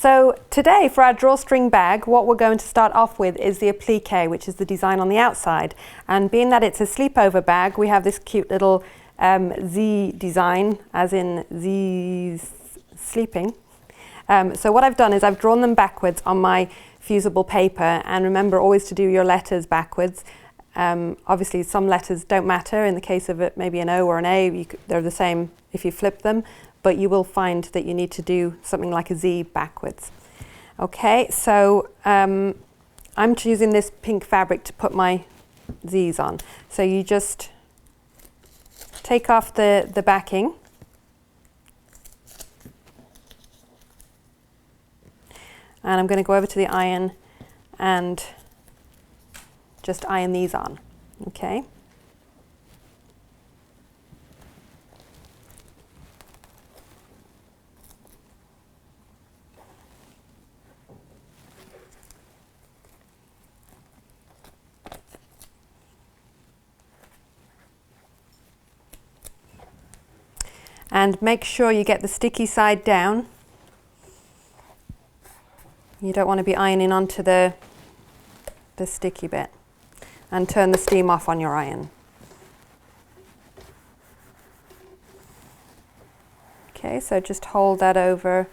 So today for our drawstring bag, what we're going to start off with is the applique, which is the design on the outside. And being that it's a sleepover bag, we have this cute little Z design, as in Z's sleeping. So what I've done is I've drawn them backwards on my fusible paper, and remember always to do your letters backwards. Obviously some letters don't matter. In the case of it, maybe an O or an A, they're the same if you flip them, but you will find that you need to do something like a Z backwards. Okay, so I'm choosing this pink fabric to put my Z's on. So you just take off the backing. And I'm going to go over to the iron and just iron these on, okay? And make sure you get the sticky side down. You don't want to be ironing onto the sticky bit. And turn the steam off on your iron. Okay, so just hold that over,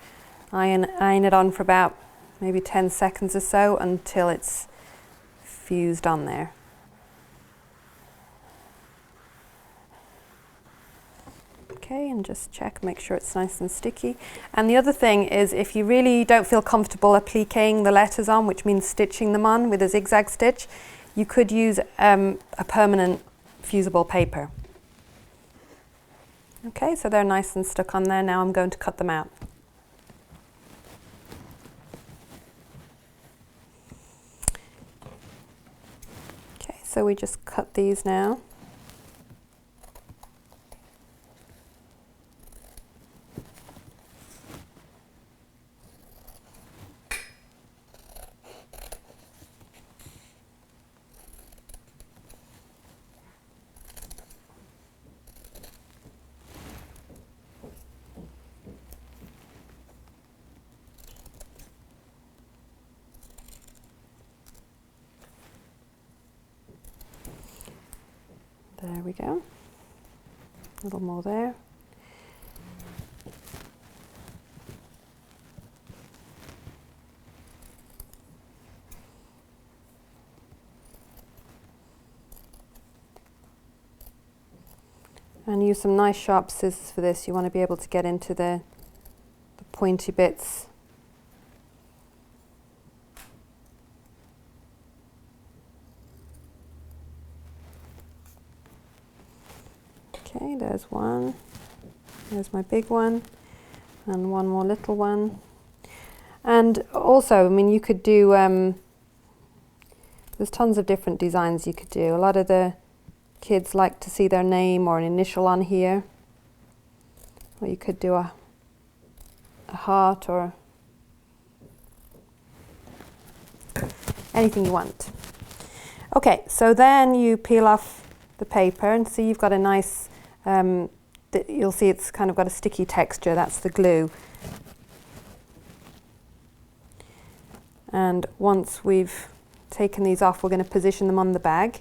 iron it on for about maybe 10 seconds or so until it's fused on there. Okay, and just check, make sure it's nice and sticky. And the other thing is, if you really don't feel comfortable appliquing the letters on, which means stitching them on with a zigzag stitch, you could use a permanent fusible paper. Okay, so they're nice and stuck on there. Now I'm going to cut them out. Okay, so we just cut these now. There we go. A little more there. And use some nice sharp scissors for this. You want to be able to get into the pointy bits. Okay, there's one, there's my big one, and one more little one. And also, I mean, you could do, there's tons of different designs you could do. A lot of the kids like to see their name or an initial on here. Or you could do a heart or anything you want. Okay, so then you peel off the paper and see you've got a nice, you'll see it's kind of got a sticky texture. That's the glue. And once we've taken these off, we're going to position them on the bag.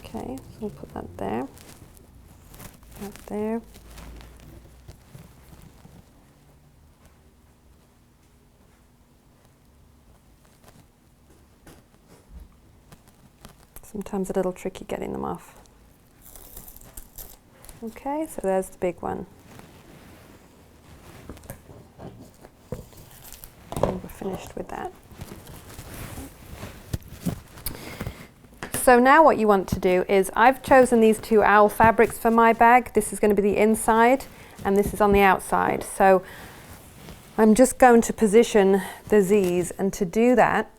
Okay, so we'll put that there, that there. Sometimes a little tricky getting them off. Okay, so there's the big one. And we're finished with that. So now what you want to do is, I've chosen these two owl fabrics for my bag. This is going to be the inside and this is on the outside. So I'm just going to position the Z's, and to do that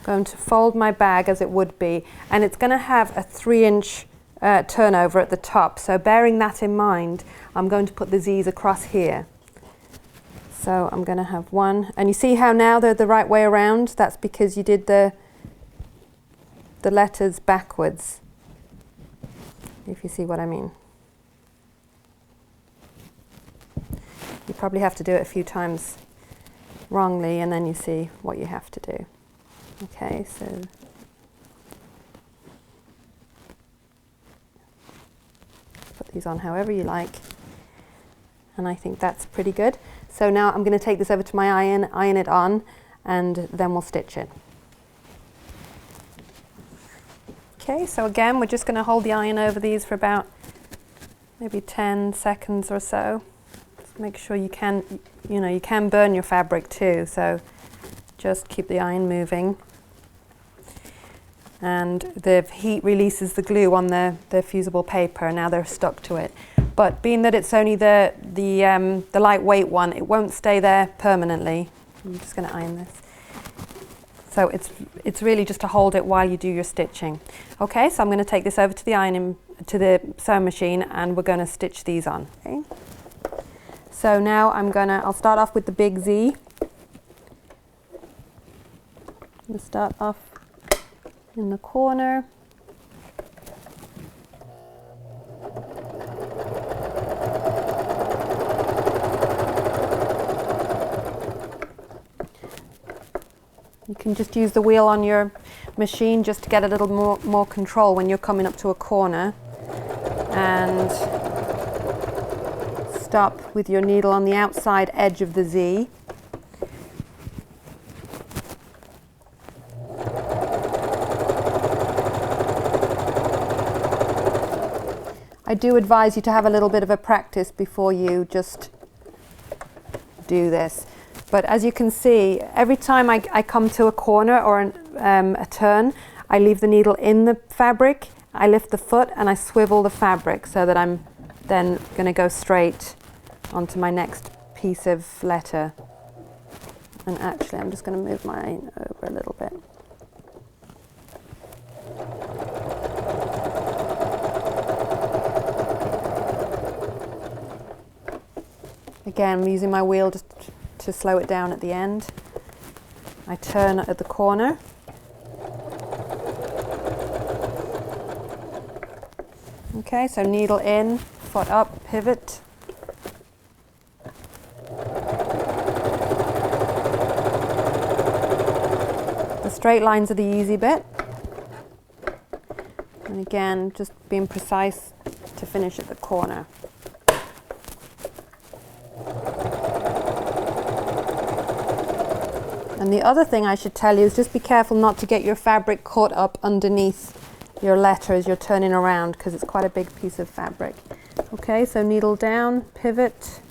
I'm going to fold my bag as it would be, and it's going to have a 3-inch turnover at the top. So bearing that in mind, I'm going to put the Z's across here. So I'm going to have one, and you see how now they're the right way around? That's because you did the letters backwards, if you see what I mean. You probably have to do it a few times wrongly and then you see what you have to do. Okay, so put these on however you like, and I think that's pretty good. So now I'm going to take this over to my iron it on, and then we'll stitch it. Okay, so again, we're just going to hold the iron over these for about maybe 10 seconds or so. Just make sure you can burn your fabric too, so just keep the iron moving. And the heat releases the glue on the fusible paper. Now they're stuck to it. But being that it's only the lightweight one, it won't stay there permanently. I'm just going to iron this. So it's really just to hold it while you do your stitching. Okay, so I'm going to take this over to the sewing machine, and we're going to stitch these on. Okay. So now I'll start off with the big Z. We'll start off in the corner. You can just use the wheel on your machine just to get a little more control when you're coming up to a corner, and stop with your needle on the outside edge of the Z. I do advise you to have a little bit of a practice before you just do this. But as you can see, every time I come to a corner or a turn, I leave the needle in the fabric, I lift the foot and I swivel the fabric so that I'm then going to go straight onto my next piece of letter. And actually I'm just going to move mine over a little bit. Again, I'm using my wheel just to slow it down at the end. I turn at the corner. Okay, so needle in, foot up, pivot. The straight lines are the easy bit. And again, just being precise to finish at the corner. And the other thing I should tell you is just be careful not to get your fabric caught up underneath your letter as you're turning around, because it's quite a big piece of fabric. Okay, so needle down, pivot.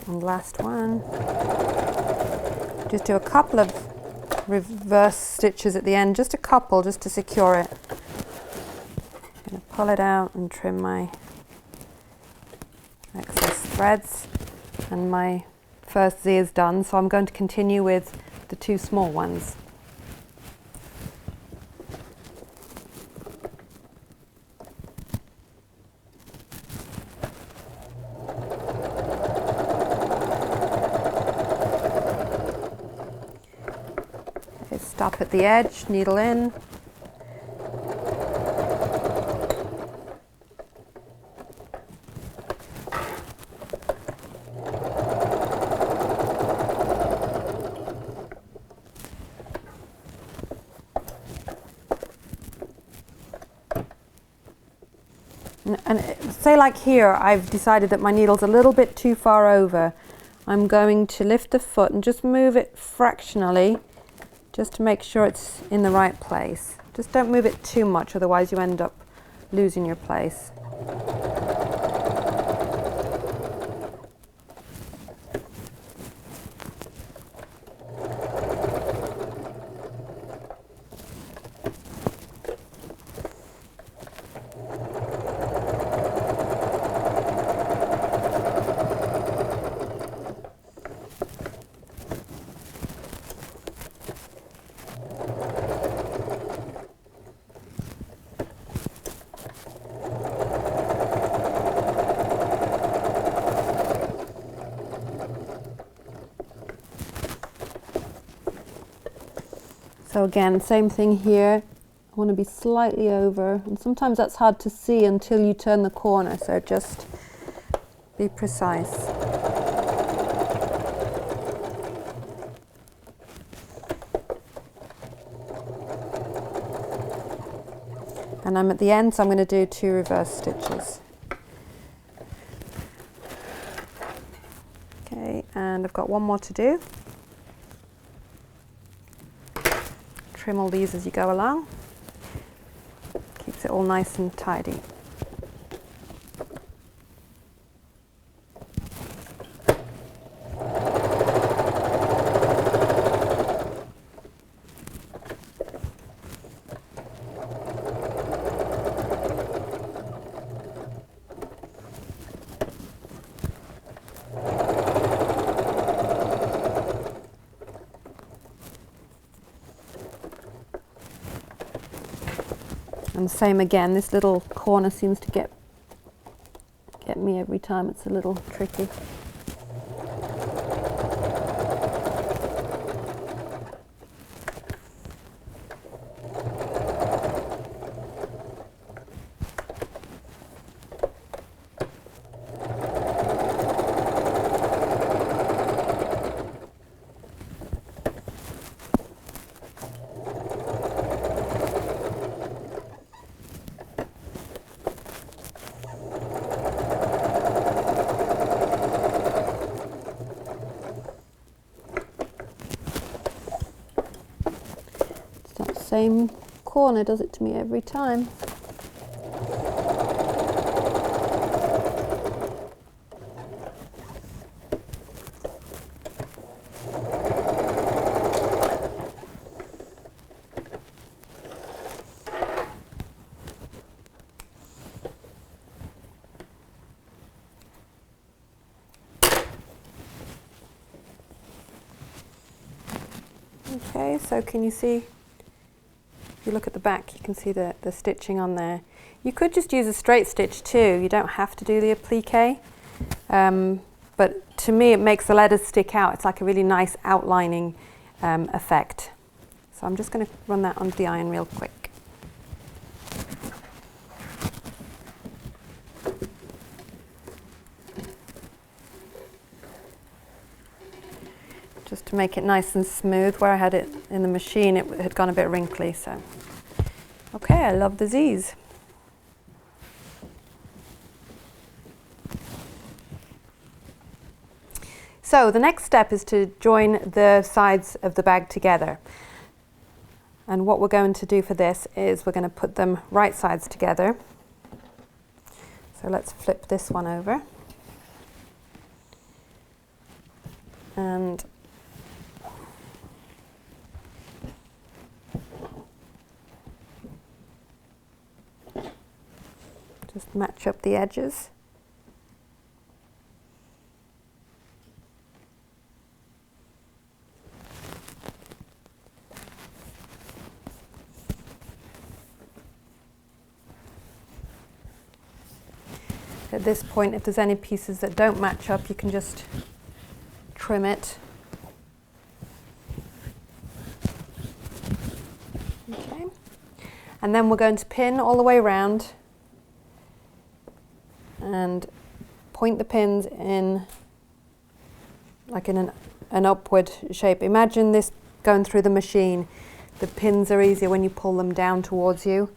And last one. Just do a couple of reverse stitches at the end, just a couple, just to secure it. I'm going to pull it out and trim my excess threads, and my first Z is done, so I'm going to continue with the two small ones. Stop at the edge, needle in. And say like here, I've decided that my needle's a little bit too far over. I'm going to lift the foot and just move it fractionally, just to make sure it's in the right place. Just don't move it too much, otherwise you end up losing your place. So again, same thing here. I want to be slightly over, and sometimes that's hard to see until you turn the corner, so just be precise. And I'm at the end, so I'm going to do 2 reverse stitches. Okay, and I've got 1 more to do. Trim all these as you go along. Keeps it all nice and tidy. And same again, this little corner seems to get me every time. It's a little tricky. Same corner does it to me every time. Okay, so can you see? If you look at the back, you can see the stitching on there. You could just use a straight stitch too. You don't have to do the applique. But to me, it makes the letters stick out. It's like a really nice outlining effect. So I'm just going to run that onto the iron real quick. Just to make it nice and smooth. Where I had it in the machine, it had gone a bit wrinkly. So, okay, I love the Z's. So the next step is to join the sides of the bag together. And what we're going to do for this is we're going to put them right sides together. So let's flip this one over. And just match up the edges. At this point, if there's any pieces that don't match up, you can just trim it. Okay. And then we're going to pin all the way around and point the pins in like in an upward shape. Imagine this going through the machine. The pins are easier when you pull them down towards you.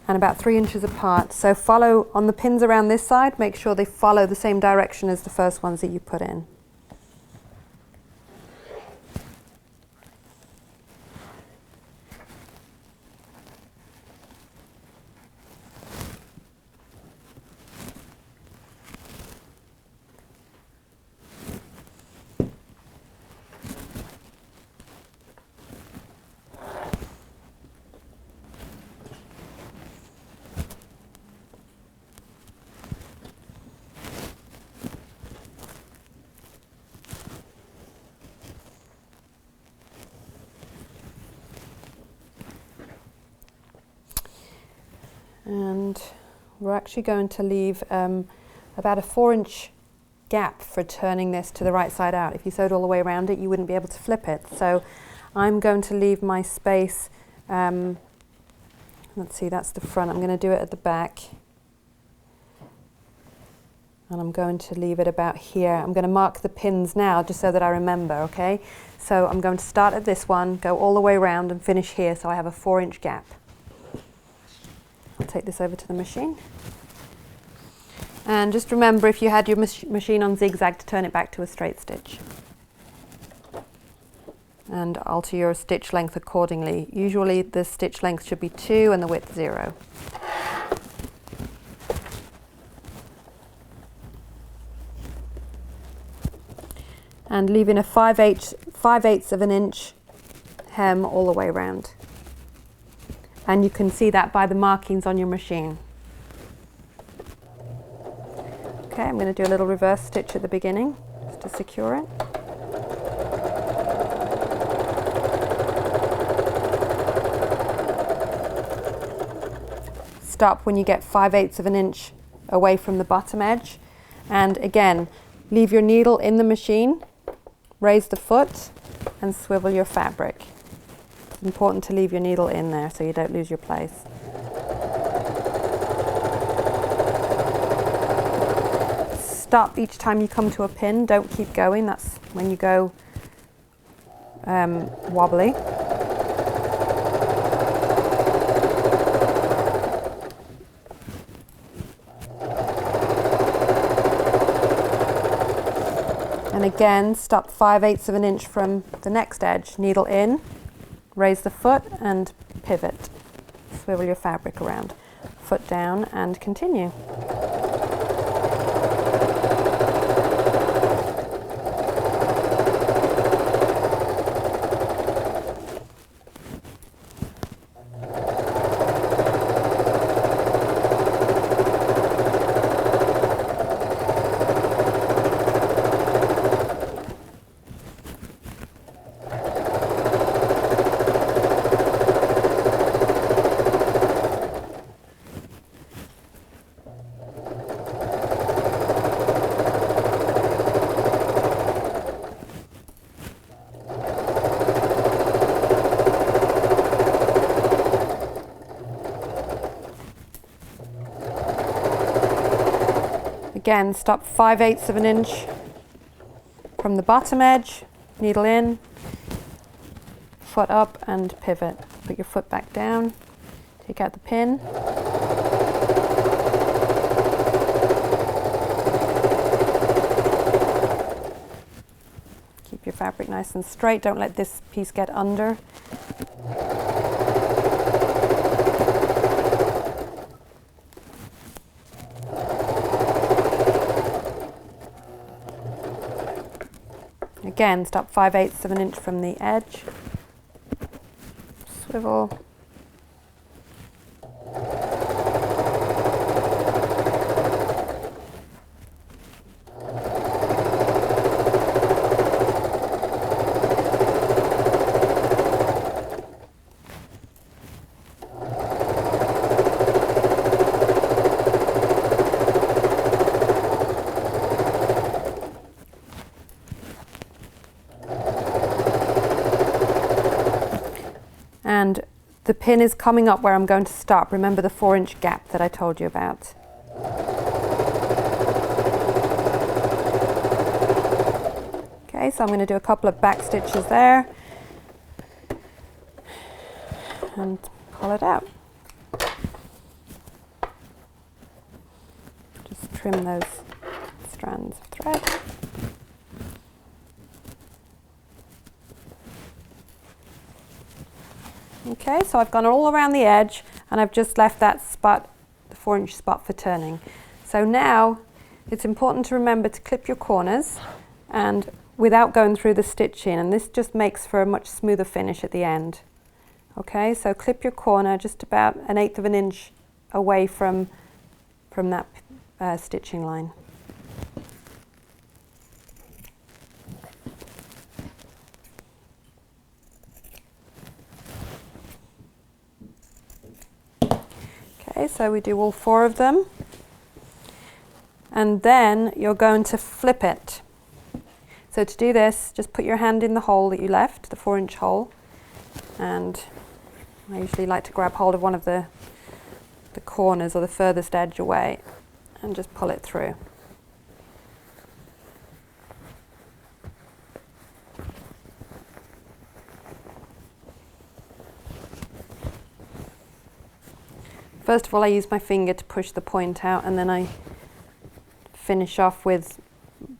And about 3 inches apart. So follow on the pins around this side, make sure they follow the same direction as the first ones that you put in. And we're actually going to leave about a 4-inch gap for turning this to the right side out. If you sewed all the way around it, you wouldn't be able to flip it. So I'm going to leave my space, let's see, that's the front. I'm going to do it at the back. And I'm going to leave it about here. I'm going to mark the pins now just so that I remember, okay? So I'm going to start at this one, go all the way around and finish here so I have a 4-inch gap. I'll take this over to the machine. And just remember, if you had your machine on zigzag, to turn it back to a straight stitch. And alter your stitch length accordingly. Usually the stitch length should be 2 and the width 0. And leaving a 5/8 of an inch hem all the way around. And you can see that by the markings on your machine. Okay, I'm going to do a little reverse stitch at the beginning just to secure it. Stop when you get 5/8 of an inch away from the bottom edge. And again, leave your needle in the machine. Raise the foot and swivel your fabric. It's important to leave your needle in there so you don't lose your place. Stop each time you come to a pin. Don't keep going. That's when you go wobbly. And again, stop 5/8 of an inch from the next edge. Needle in, raise the foot and pivot. Swivel your fabric around. Foot down and continue. Again, stop 5/8 of an inch from the bottom edge, needle in, foot up and pivot. Put your foot back down, take out the pin. Keep your fabric nice and straight, don't let this piece get under. Again, stop 5/8 of an inch from the edge, swivel, and the pin is coming up where I'm going to stop. Remember the 4-inch gap that I told you about. Okay, so I'm going to do a couple of back stitches there and pull it out. Just trim those strands of thread. Okay, so I've gone all around the edge and I've just left that spot, the 4-inch spot for turning. So now it's important to remember to clip your corners and without going through the stitching, and this just makes for a much smoother finish at the end. Okay, so clip your corner just about 1/8 of an inch away from that stitching line. Okay, so we do all 4 of them. and then you're going to flip it. So to do this, just put your hand in the hole that you left, the 4-inch hole, and I usually like to grab hold of one of the corners or the furthest edge away and just pull it through. First of all, I use my finger to push the point out, and then I finish off with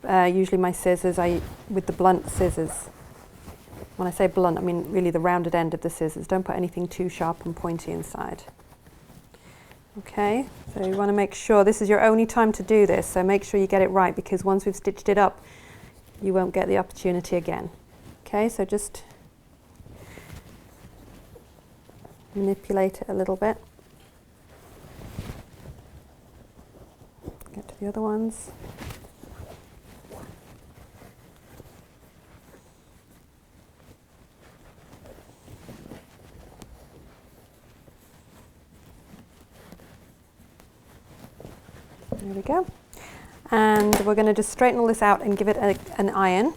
usually my scissors, with the blunt scissors. When I say blunt, I mean really the rounded end of the scissors. Don't put anything too sharp and pointy inside. Okay, so you want to make sure this is your only time to do this, so make sure you get it right, because once we've stitched it up, you won't get the opportunity again. Okay, so just manipulate it a little bit. Get to the other ones. There we go. And we're going to just straighten all this out and give it an iron.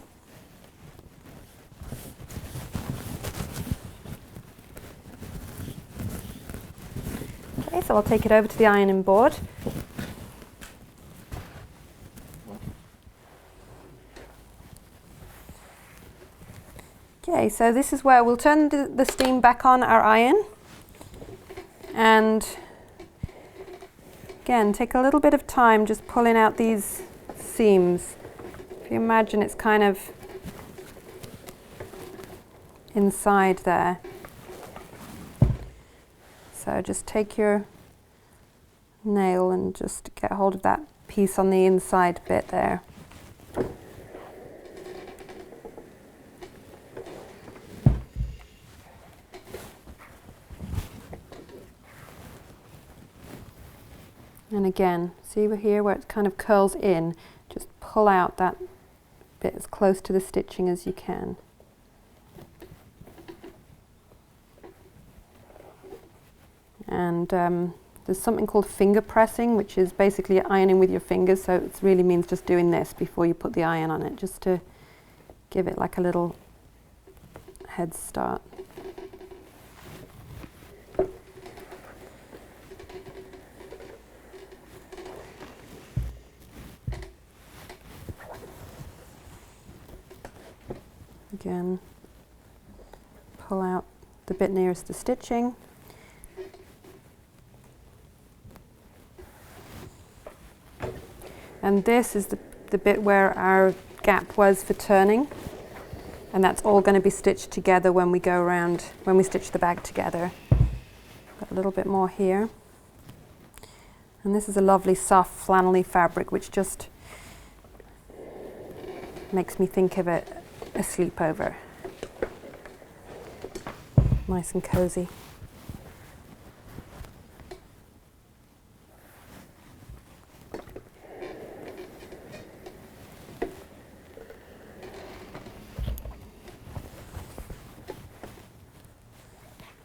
Okay, so I'll take it over to the ironing board. Okay, so this is where we'll turn the steam back on our iron, and again, take a little bit of time just pulling out these seams. If you imagine, it's kind of inside there. So just take your nail and just get hold of that piece on the inside bit there. And again, see over here where it kind of curls in, just pull out that bit as close to the stitching as you can. And there's something called finger pressing, which is basically ironing with your fingers, so it really means just doing this before you put the iron on it, just to give it like a little head start. Again, pull out the bit nearest the stitching. And this is the bit where our gap was for turning, and that's all going to be stitched together when we go around, when we stitch the bag together. Got a little bit more here. And this is a lovely soft flannelly fabric, which just makes me think of it a sleepover. Nice and cozy.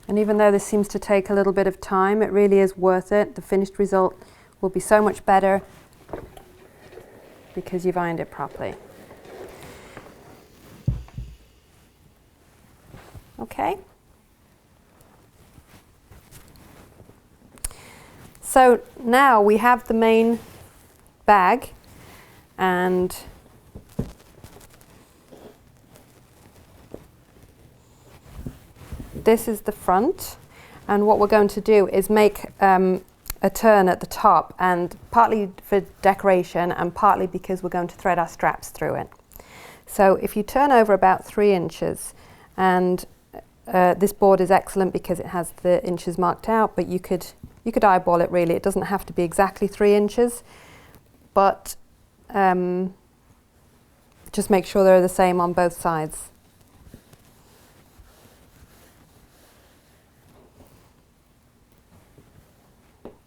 And even though this seems to take a little bit of time, it really is worth it. The finished result will be so much better because you've ironed it properly. Okay. So now we have the main bag, and this is the front, and what we're going to do is make a turn at the top, and partly for decoration and partly because we're going to thread our straps through it. So if you turn over about 3 inches, and this board is excellent because it has the inches marked out, but you could eyeball it really. It doesn't have to be exactly 3 inches, but just make sure they're the same on both sides.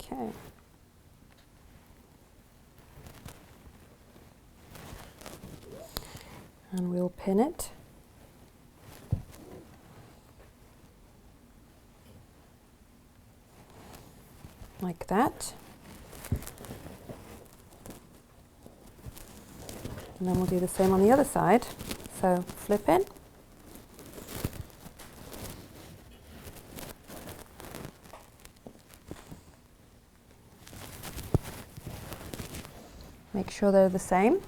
Okay. And we'll pin it. Like that. And then we'll do the same on the other side. So flip in. Make sure they're the same.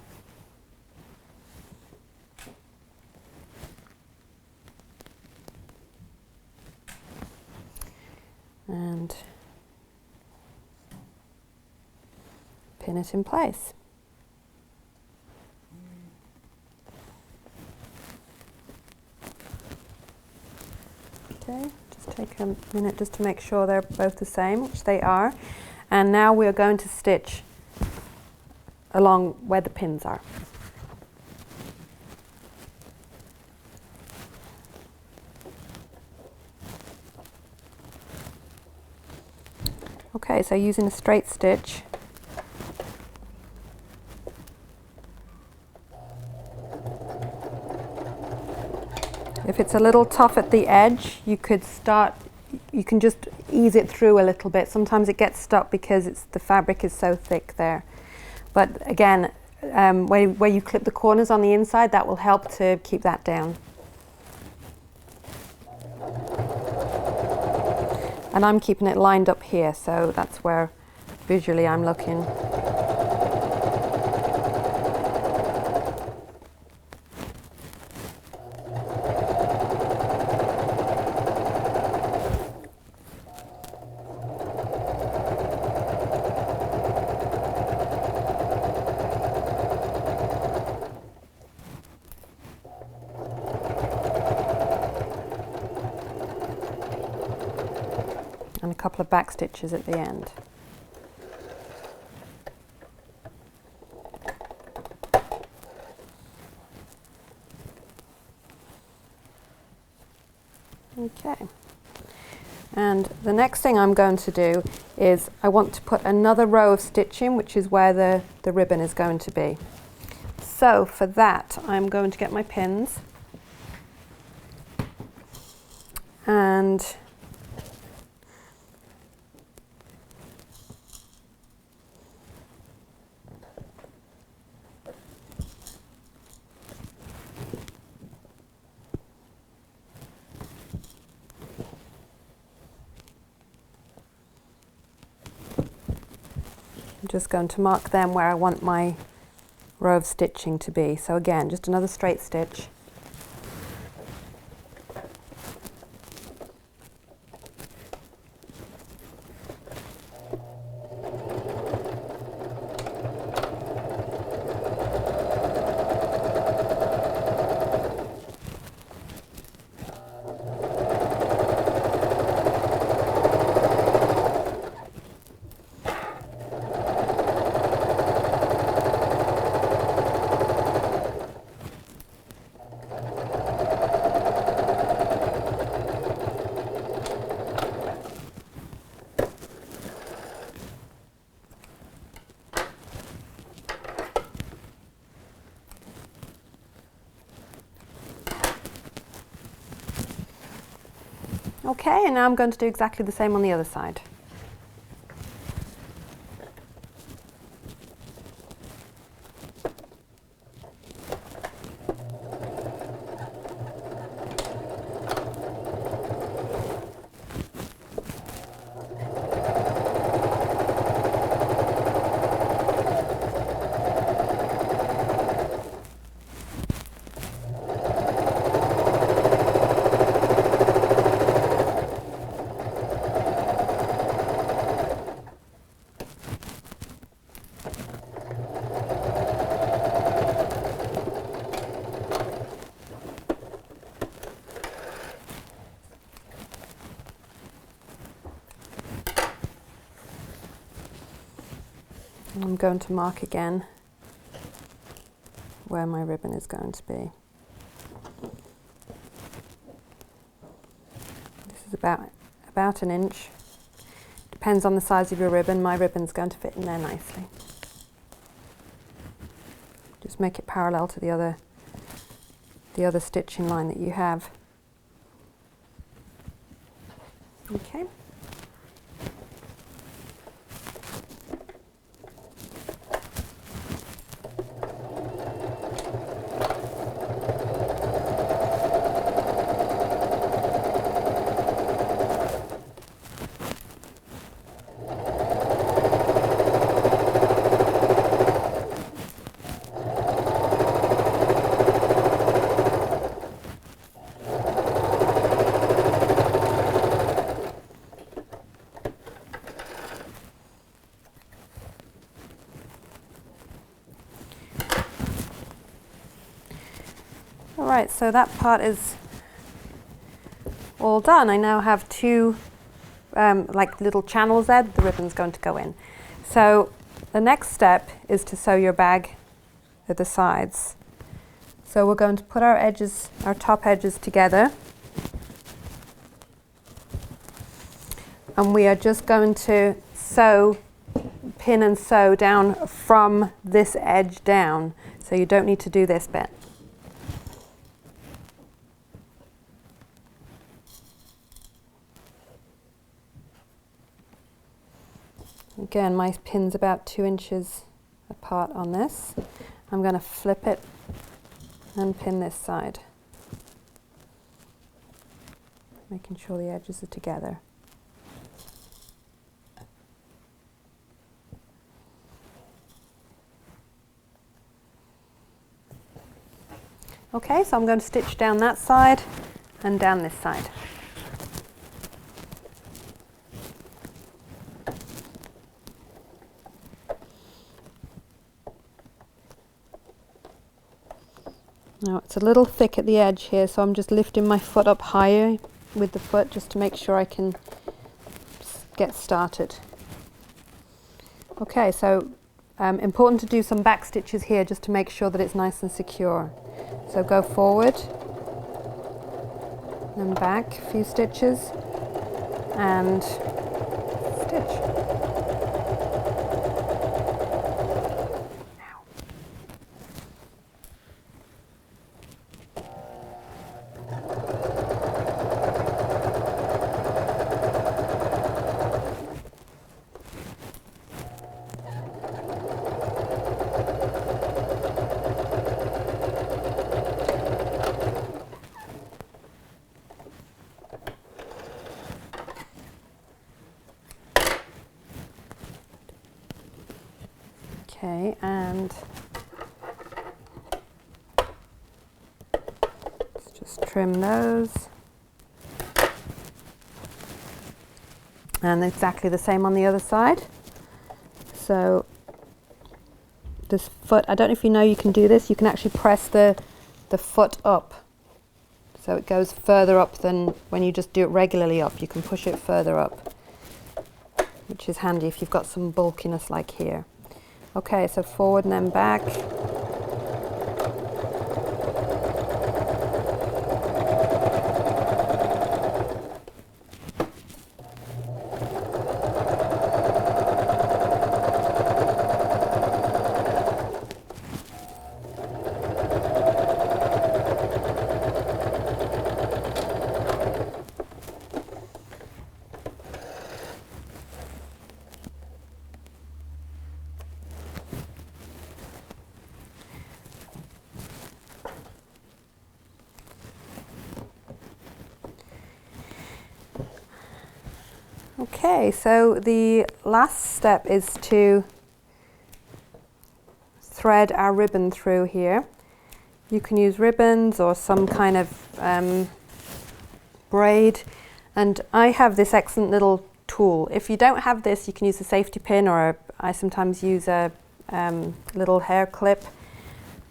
And pin it in place. Okay, just take a minute just to make sure they're both the same, which they are. And now we're going to stitch along where the pins are. Okay, so using a straight stitch, if it's a little tough at the edge, you can just ease it through a little bit. Sometimes it gets stuck because the fabric is so thick there. But again, where you clip the corners on the inside, that will help to keep that down. And I'm keeping it lined up here, so that's where visually I'm looking. And a couple of back stitches at the end. Okay. And the next thing I'm going to do is I want to put another row of stitching, which is where the ribbon is going to be. So for that, I'm going to get my pins and I'm just going to mark them where I want my row of stitching to be. So again, just another straight stitch. Okay, and now I'm going to do exactly the same on the other side. I'm going to mark again where my ribbon is going to be. This is about an inch. Depends on the size of your ribbon. My ribbon's going to fit in there nicely. Just make it parallel to the other stitching line that you have. Okay. All right, so that part is all done. I now have two like little channels there that the ribbon's going to go in. So the next step is to sew your bag at the sides. So we're going to put our edges, our top edges together. And we are just going to sew, pin and sew down from this edge down. So you don't need to do this bit. Again, my pin's about 2 inches apart on this. I'm going to flip it and pin this side, making sure the edges are together. Okay, so I'm going to stitch down that side and down this side. Now it's a little thick at the edge here, so I'm just lifting my foot up higher with the foot just to make sure I can get started. Okay, so important to do some back stitches here just to make sure that it's nice and secure. So go forward and back a few stitches and stitch. Okay, and let's just trim those. And exactly the same on the other side. So this foot, I don't know if you know you can do this, you can actually press the foot up. So it goes further up than when you just do it regularly up. You can push it further up, which is handy if you've got some bulkiness like here. Okay, so forward and then back. Okay, so the last step is to thread our ribbon through here. You can use ribbons or some kind of braid, and I have this excellent little tool. If you don't have this, you can use a safety pin, or I sometimes use a little hair clip,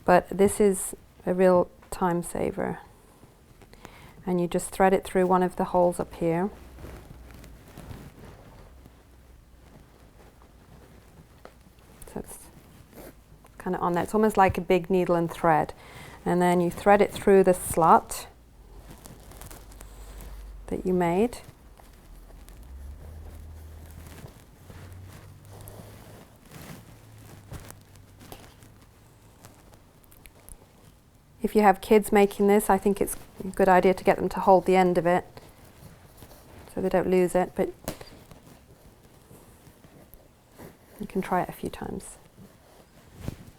but this is a real time saver. And you just thread it through one of the holes up here. So it's kind of on there. It's almost like a big needle and thread. And then you thread it through the slot that you made. If you have kids making this, I think it's a good idea to get them to hold the end of it so they don't lose it, but you can try it a few times.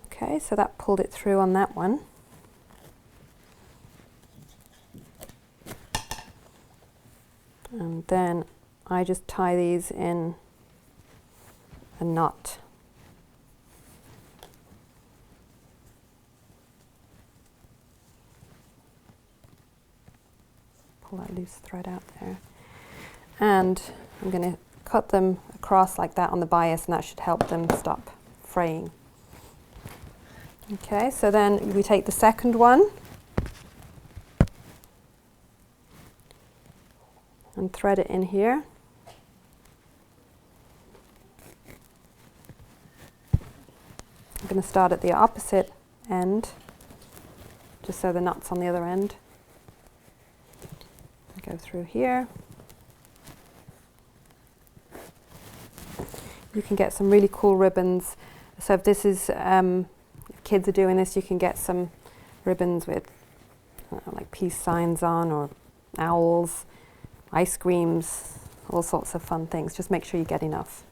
Okay, so that pulled it through on that one. And then I just tie these in a knot. Pull that loose thread out there. And I'm going to cut them across like that on the bias, and that should help them stop fraying. Okay, so then we take the second one and thread it in here. I'm going to start at the opposite end, just so the knot's on the other end. Go through here. You can get some really cool ribbons. So if this is, if kids are doing this, you can get some ribbons with like peace signs on, or owls, ice creams, all sorts of fun things. Just make sure you get enough.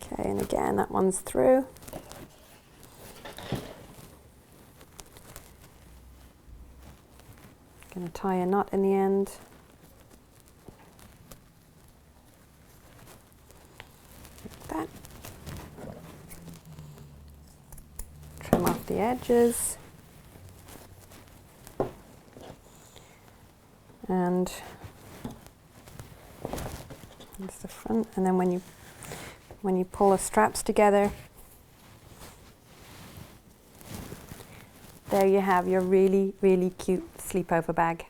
Okay, and again, that one's through. Going to tie a knot in the end. Like that. Trim off the edges. And that's the front. And then when you pull the straps together, there you have your really, really cute sleepover bag.